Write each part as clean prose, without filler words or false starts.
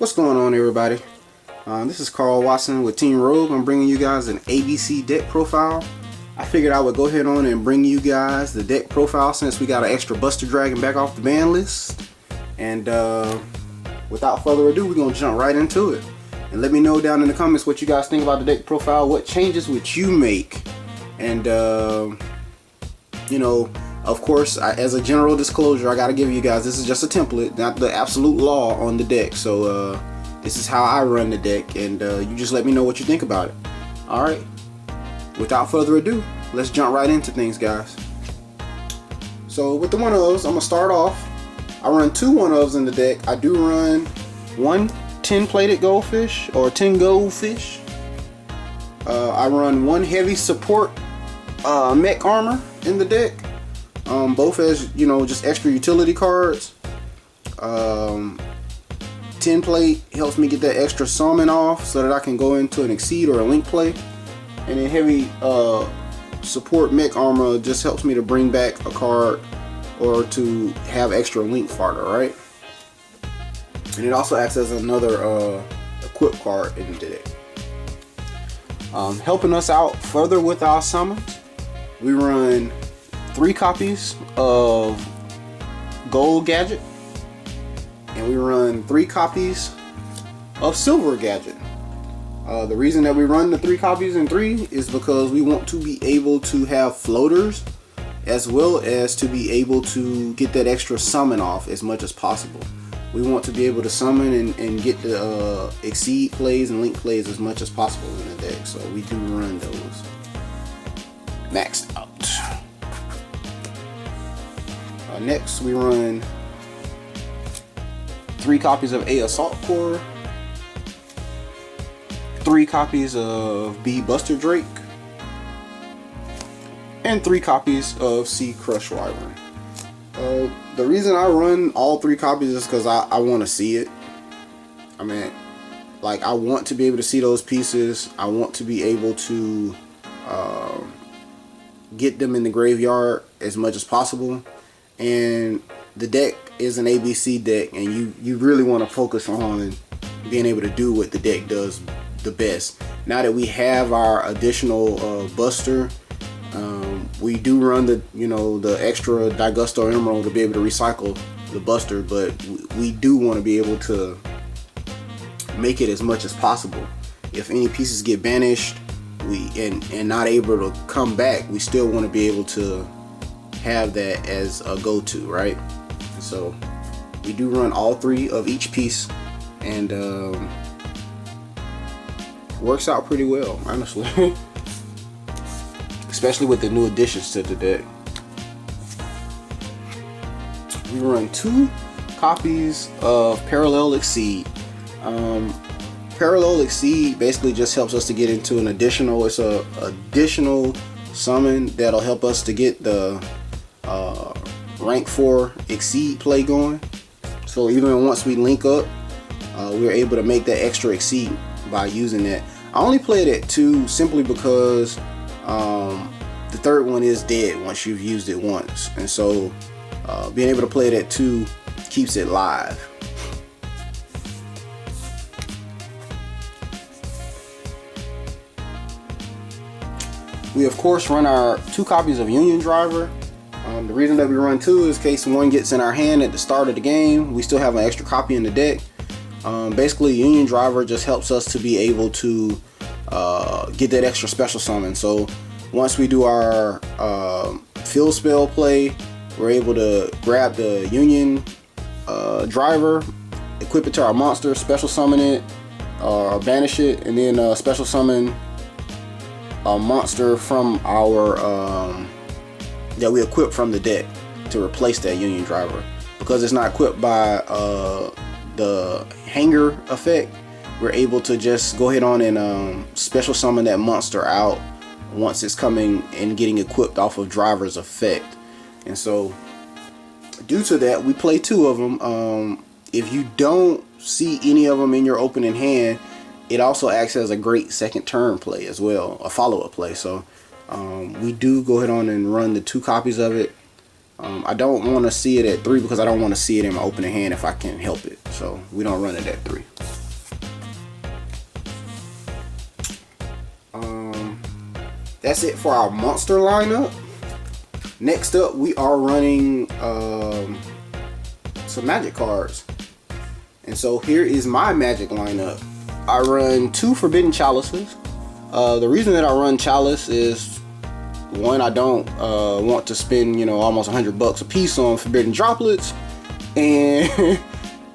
What's going on, everybody? This is Carl Watson with Team Rogue. I'm bringing you guys an ABC deck profile. I figured I would go ahead on and bring you guys the deck profile since we got an extra Buster Dragon back off the ban list. And without further ado, we're going to jump right into it. And let me know down in the comments what you guys think about the deck profile, what changes would you make. And you know, of course, as a general disclosure, I got to give you guys, this is just a template, not the absolute law on the deck. So this is how I run the deck, and you just let me know what you think about it. Alright, without further ado, let's jump right into things, guys. So with the 1-ofs, I'm going to start off. I run 2 1-ofs in the deck. I do run one 10-plated goldfish, or 10 goldfish. I run 1 heavy support mech armor in the deck. Both as, you know, just extra utility cards. 10 plate helps me get that extra summon off so that I can go into an exceed or a link play. And then heavy support mech armor just helps me to bring back a card or to have extra link fodder, right? And it also acts as another equip card in the deck. Helping us out further with our summons, we run 3 copies of Gold Gadget, and we run 3 copies of Silver Gadget. The reason that we run the 3 copies and 3 is because we want to be able to have floaters as well as to be able to get that extra summon off as much as possible. We want to be able to summon and get the exceed plays and link plays as much as possible in the deck, so we do run those maxed out. Next, we run 3 copies of A Assault Core, 3 copies of B Buster Drake, and 3 copies of C Crush Wyvern. The reason I run all 3 copies is because I want to see it. I mean, like, I want to be able to see those pieces. I want to be able to get them in the graveyard as much as possible. And the deck is an ABC deck, and you really want to focus on being able to do what the deck does the best. Now that we have our additional Buster, we do run the the extra Digusto Emerald to be able to recycle the Buster, but we do want to be able to make it as much as possible. If any pieces get banished and not able to come back, we still want to be able to have that as a go-to, right? So we do run all 3 of each piece, and works out pretty well, honestly. Especially with the new additions to the deck. We run 2 copies of Parallel Exceed. Parallel Exceed basically just helps us to get into an additional, it's a additional summon that'll help us to get the rank 4 exceed play going. So even once we link up, we're able to make that extra exceed by using that. I only played it 2 simply because the 3rd one is dead once you've used it once, and so being able to play it at 2 keeps it live. We of course run our 2 copies of Union Driver. The reason that we run 2 is in case one gets in our hand at the start of the game, we still have an extra copy in the deck. Basically, Union Driver just helps us to be able to get that extra special summon. So once we do our field spell play, we're able to grab the Union Driver, equip it to our monster, special summon it, or banish it, and then special summon a monster from our that we equip from the deck to replace that Union Driver. Because it's not equipped by the hanger effect, we're able to just go ahead on and special summon that monster out once it's coming and getting equipped off of Driver's effect. And so due to that, we play 2 of them. If you don't see any of them in your opening hand, it also acts as a great second turn play as well, a follow-up play. So we do go ahead on and run the 2 copies of it. I don't want to see it at 3 because I don't want to see it in my opening hand if I can help it. So we don't run it at 3. that's it for our monster lineup. Next up, we are running some magic cards. And so here is my magic lineup. I run 2 Forbidden Chalices. The reason that I run Chalice is, one, I don't want to spend, you know, almost $100 a piece on Forbidden Droplets, and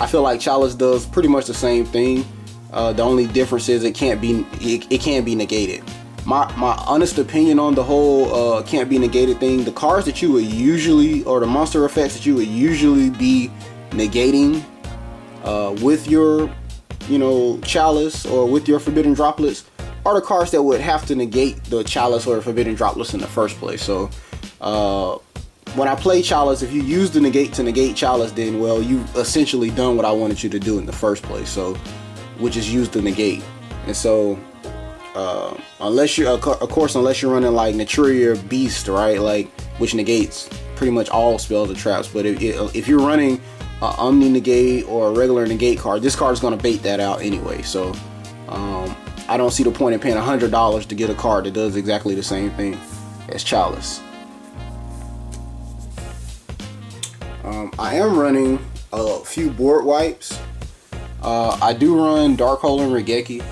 I feel like Chalice does pretty much the same thing. The only difference is it can be negated. My honest opinion on the whole can't be negated thing, the cards that you would usually, or the monster effects that you would usually be negating with your, you know, Chalice or with your Forbidden Droplets are the cards that would have to negate the Chalice or the Forbidden Droplets in the first place. So when I play Chalice, if you use the negate to negate Chalice, then, well, you've essentially done what I wanted you to do in the first place, so, which is use the negate. And so unless you're, of course, unless you're running like Naturia Beast, right, like, which negates pretty much all spells or traps. But if you're running Omni Negate or a regular negate card, this card is going to bait that out anyway. So I don't see the point in paying $100 to get a card that does exactly the same thing as Chalice. I am running a few board wipes. I do run Darkhold and Regeki.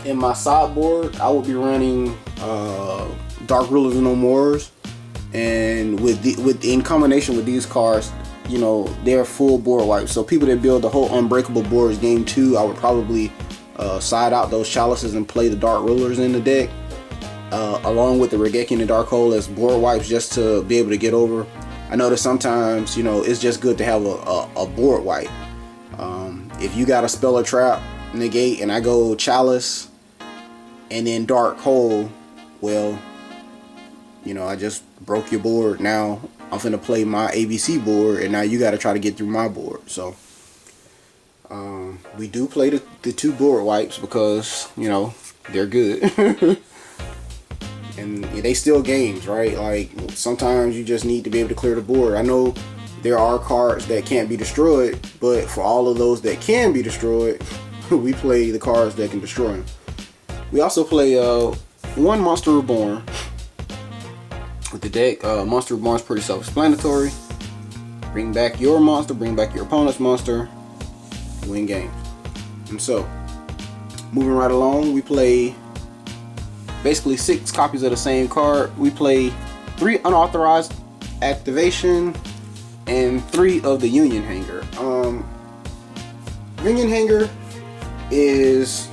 In my sideboard, I will be running Dark Rulers and No Mores, and in combination with these cards, you know, they're full board wipes. So people that build the whole Unbreakable boards game 2, I would probably side out those Chalices and play the Dark Rulers in the deck, along with the Regeki and the Darkhold as board wipes, just to be able to get over. I know that sometimes, you know, it's just good to have a board wipe. If you got a spell or trap negate and I go Chalice and then Darkhold, well, you know, I just broke your board. Now I'm finna play my ABC board, and now you got to try to get through my board. So we do play the 2 board wipes because, you know, they're good. And they still games, right? Like, sometimes you just need to be able to clear the board. I know there are cards that can't be destroyed, but for all of those that can be destroyed, we play the cards that can destroy them. We also play 1 Monster Reborn with the deck. Monster Reborn is pretty self-explanatory. Bring back your monster, bring back your opponent's monster, win games. And so, moving right along, we play basically 6 copies of the same card. We play 3 unauthorized activation and 3 of the Union Hanger. Union Hanger is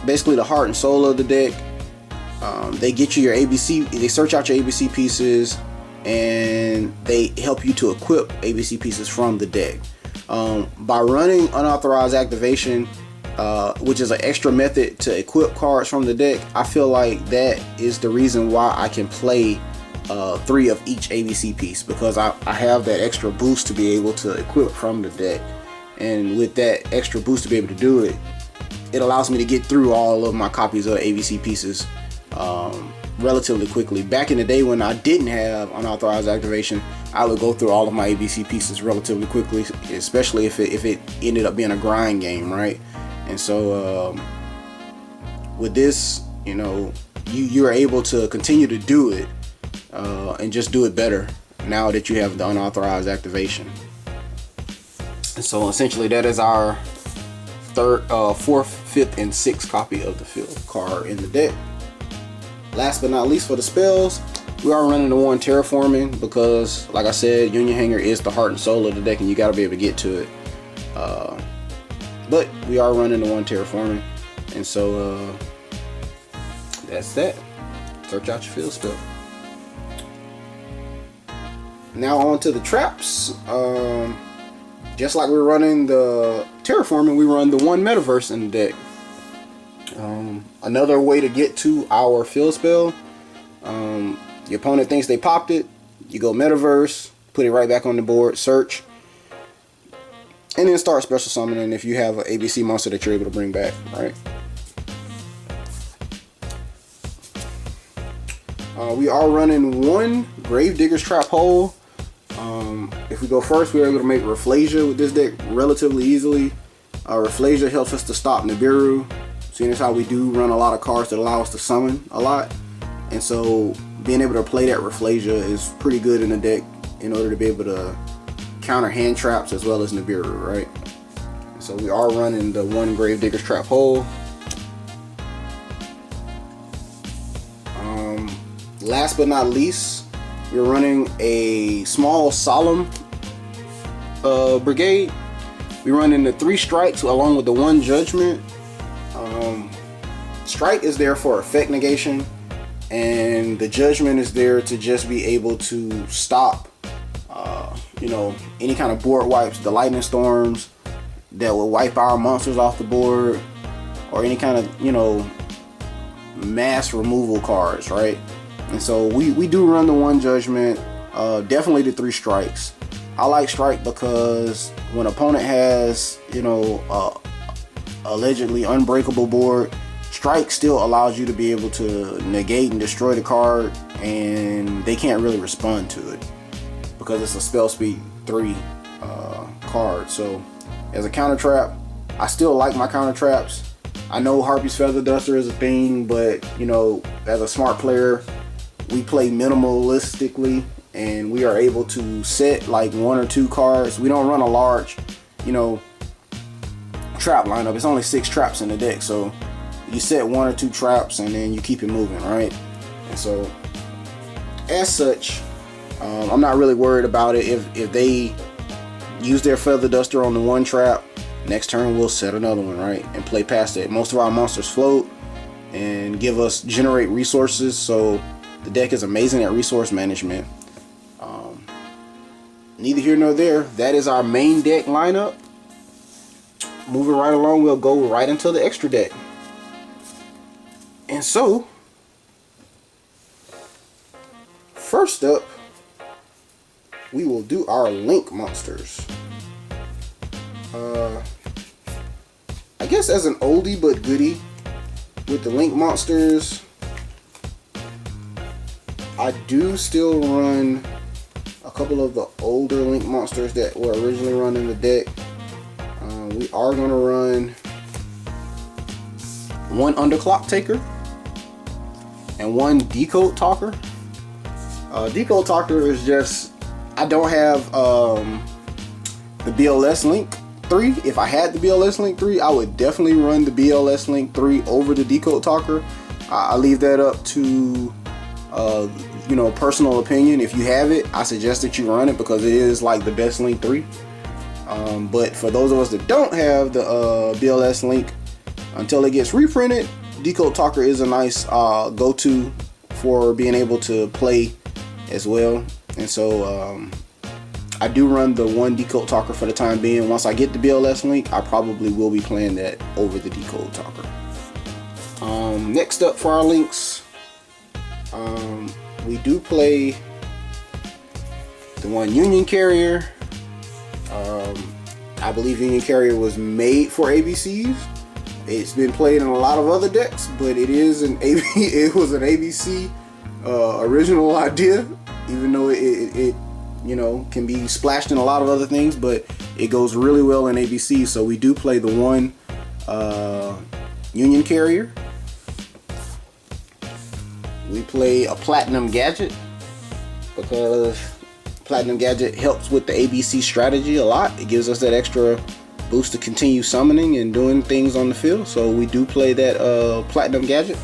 basically the heart and soul of the deck. They get you your ABC, they search out your ABC pieces, and they help you to equip ABC pieces from the deck. By running unauthorized activation, which is an extra method to equip cards from the deck, I feel like that is the reason why I can play 3 of each ABC piece, because I have that extra boost to be able to equip from the deck. And with that extra boost to be able to do it, it allows me to get through all of my copies of ABC pieces relatively quickly. Back in the day when I didn't have unauthorized activation, I would go through all of my ABC pieces relatively quickly, especially if it ended up being a grind game, right? And so with this, you know, you're able to continue to do it and just do it better now that you have the unauthorized activation. And so essentially that is our 3rd, 4th, 5th, and 6th copy of the field card in the deck. Last but not least, for the spells, we are running the 1 Terraforming because, like I said, Union Hanger is the heart and soul of the deck, and you got to be able to get to it. But we are running the 1 Terraforming, and so that's that. Search out your field spell. Now on to the traps. Just like we're running the Terraforming, we run the 1 Metaverse in the deck. Another way to get to our field spell, your opponent thinks they popped it, you go Metaverse, put it right back on the board, search, and then start special summoning if you have an ABC monster that you're able to bring back, right? We are running 1 Gravedigger's Trap Hole. If we go first, we're able to make Rafflesia with this deck relatively easily. Rafflesia helps us to stop Nibiru. seeing as how we do run a lot of cards that allow us to summon a lot. And so being able to play that Rafflesia is pretty good in the deck in order to be able to counter hand traps as well as Nibiru, right? So we are running the 1 Gravedigger's Trap Hole. Last but not least, we're running a small Solemn Brigade. We run into 3 strikes along with the 1 Judgment. Strike is there for effect negation, and the Judgment is there to just be able to stop you know, any kind of board wipes, the Lightning Storms that will wipe our monsters off the board, or any kind of, you know, mass removal cards, right? And so we do run the 1 Judgment, definitely the 3 strikes. I like strike because when opponent has, you know, allegedly unbreakable board, strike still allows you to be able to negate and destroy the card, and they can't really respond to it because it's a spell speed 3 card. So as a counter trap, I still like my counter traps. I know Harpy's Feather Duster is a thing, but you know, as a smart player, we play minimalistically, and we are able to set like 1 or 2 cards. We don't run a large, you know, trap lineup. It's only 6 traps in the deck, so you set 1 or 2 traps and then you keep it moving, right? And so as such, I'm not really worried about it. If they use their Feather Duster on the 1 trap, next turn we'll set another one, right, and play past it. Most of our monsters float and generate resources, so the deck is amazing at resource management. Neither here nor there. That is our main deck lineup. Moving right along, we'll go right into the extra deck. And so, first up, we will do our Link monsters. I guess as an oldie but goodie with the Link monsters, I do still run a couple of the older Link monsters that were originally run in the deck. We are going to run 1 Underclock Taker and 1 Decode Talker. Decode Talker is just, I don't have the BLS Link 3. If I had the BLS Link 3, I would definitely run the BLS Link 3 over the Decode Talker. I leave that up to you know, personal opinion. If you have it, I suggest that you run it because it is like the best Link 3. But for those of us that don't have the BLS Link, until it gets reprinted, Decode Talker is a nice go-to for being able to play as well. And so I do run the 1 Decode Talker for the time being. Once I get the BLS Link, I probably will be playing that over the Decode Talker. Next up for our links, we do play the 1 Union Carrier. I believe Union Carrier was made for ABCs. It's been played in a lot of other decks, but it is it was an ABC original idea, even though it you know, can be splashed in a lot of other things, but it goes really well in ABC. So we do play the 1 Union Carrier. We play a Platinum Gadget because Platinum Gadget helps with the ABC strategy a lot. It gives us that extra boost to continue summoning and doing things on the field. So we do play that Platinum Gadget.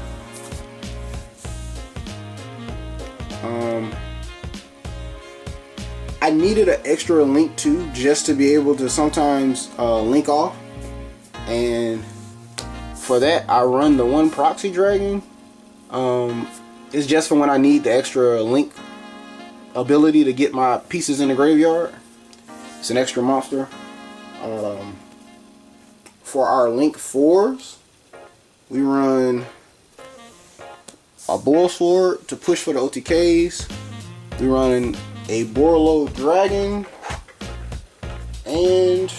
I needed an extra link too, just to be able to sometimes link off, and for that I run the 1 Proxy Dragon. It's just for when I need the extra link ability to get my pieces in the graveyard. It's an extra monster. For our Link 4s, we run a Bull Sword to push for the OTKs. We run a Borlo Dragon, and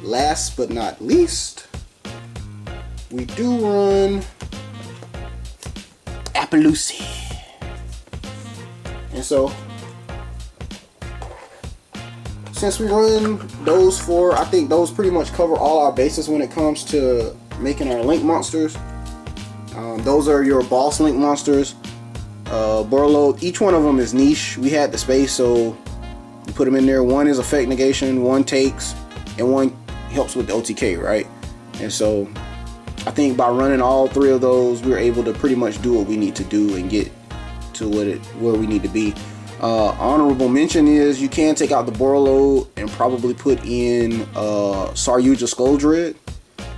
last but not least, we do run Appaloosie. And so, since we run those 4, I think those pretty much cover all our bases when it comes to making our link monsters. Those are your boss link monsters. Borload, each one of them is niche. We had the space, so we put them in there. One is effect negation, one takes, and one helps with the OTK, right? And so I think by running all three of those, we're able to pretty much do what we need to do and get to where we need to be. Honorable mention is you can take out the Borload and probably put in Saryuja Skuldred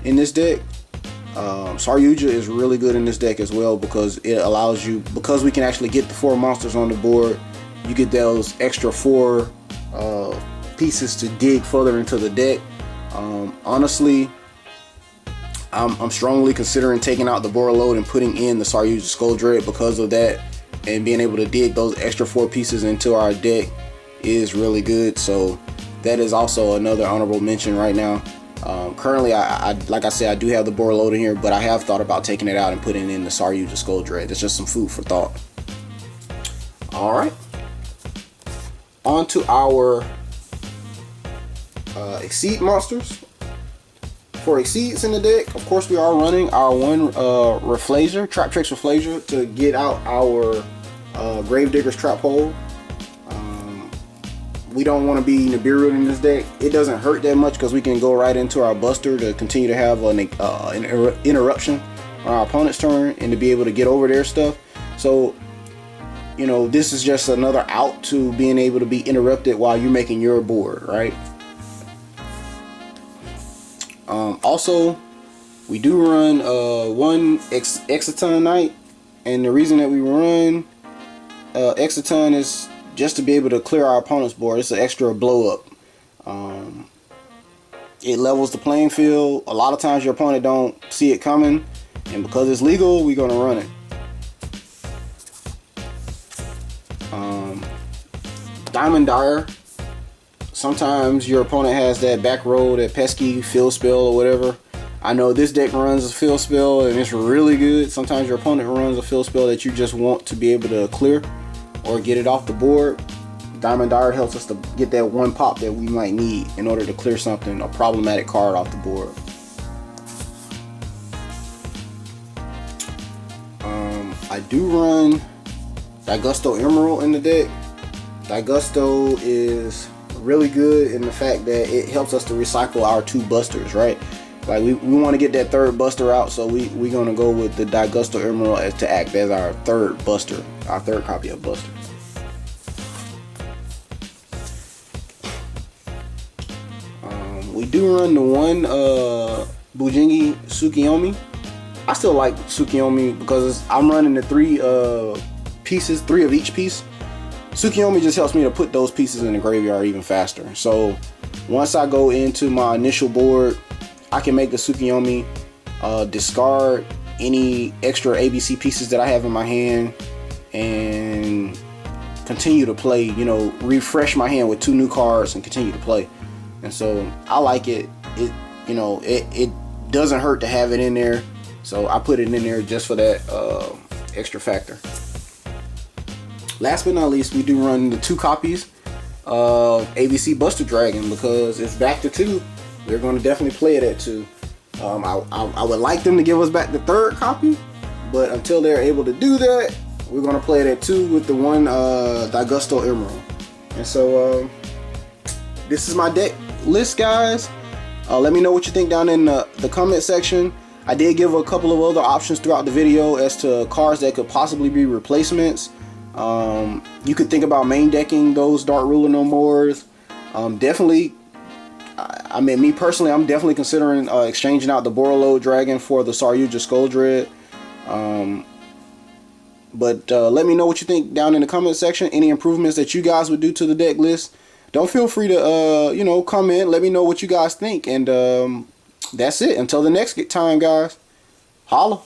in this deck. Saryuja is really good in this deck as well because it allows you, because we can actually get the 4 monsters on the board, you get those extra 4 pieces to dig further into the deck. Honestly, I'm strongly considering taking out the Borload and putting in the Saryuja Skuldred because of that, and being able to dig those extra 4 pieces into our deck is really good. So that is also another honorable mention right now. Currently, like I said, I do have the Borload in here, but I have thought about taking it out and putting in the Saryuja Skuldred. It's just some food for thought. Alright. On to our Exceed monsters. For Exceeds in the deck, of course, we are running our one Reflazer, Trap Tricks Reflazer, to get out our Gravedigger's Trap Hole. We don't want to be Nibiru in this deck. It doesn't hurt that much because we can go right into our Buster to continue to have an interruption on our opponent's turn and to be able to get over their stuff. So, you know, this is just another out to being able to be interrupted while you're making your board, right? Also, we do run one Exciton Knight, and the reason that we run Exciton is just to be able to clear our opponent's board. It's an extra blow up. It levels the playing field. A lot of times your opponent don't see it coming, and because it's legal, we're gonna run it. Diamond Dyer. Sometimes your opponent has that back row, that pesky field spell or whatever. I know this deck runs a field spell and it's really good. Sometimes your opponent runs a field spell that you just want to be able to clear or get it off the board. Diamond Dyer helps us to get that one pop that we might need in order to clear something, a problematic card off the board. I do run Daigusto Emerald in the deck. Daigusto is really good in the fact that it helps us to recycle our 2 busters, right? Like we want to get that 3rd buster out, so we're gonna go with the Daigusto Emerald as to act as our 3rd buster, our 3rd copy of Buster. We do run the one Bujingi Tsukiyomi. I still like Tsukiyomi because I'm running the 3 pieces, 3 of each piece. Tsukiyomi just helps me to put those pieces in the graveyard even faster. So once I go into my initial board, I can make the Tsukiyomi discard any extra ABC pieces that I have in my hand and continue to play, you know, refresh my hand with 2 new cards and continue to play. And so I like it. You know, it doesn't hurt to have it in there. So I put it in there just for that extra factor. Last but not least, we do run the 2 copies of ABC Buster Dragon because it's back to 2. We're going to definitely play it at 2. I would like them to give us back the 3rd copy, but until they're able to do that, we're going to play it at 2 with the one Daigusto Emerald. And so this is my deck list, guys. Let me know what you think down in the comment section. I did give a couple of other options throughout the video as to cards that could possibly be replacements. You could think about main decking those Dark Ruler No Mores. Definitely, I mean, me personally, I'm definitely considering exchanging out the Borload Dragon for the Saryuja Skuldred. But let me know what you think down in the comment section. Any improvements that you guys would do to the deck list. Don't feel free to, you know, comment. Let me know what you guys think. And that's it. Until the next time, guys. Holla.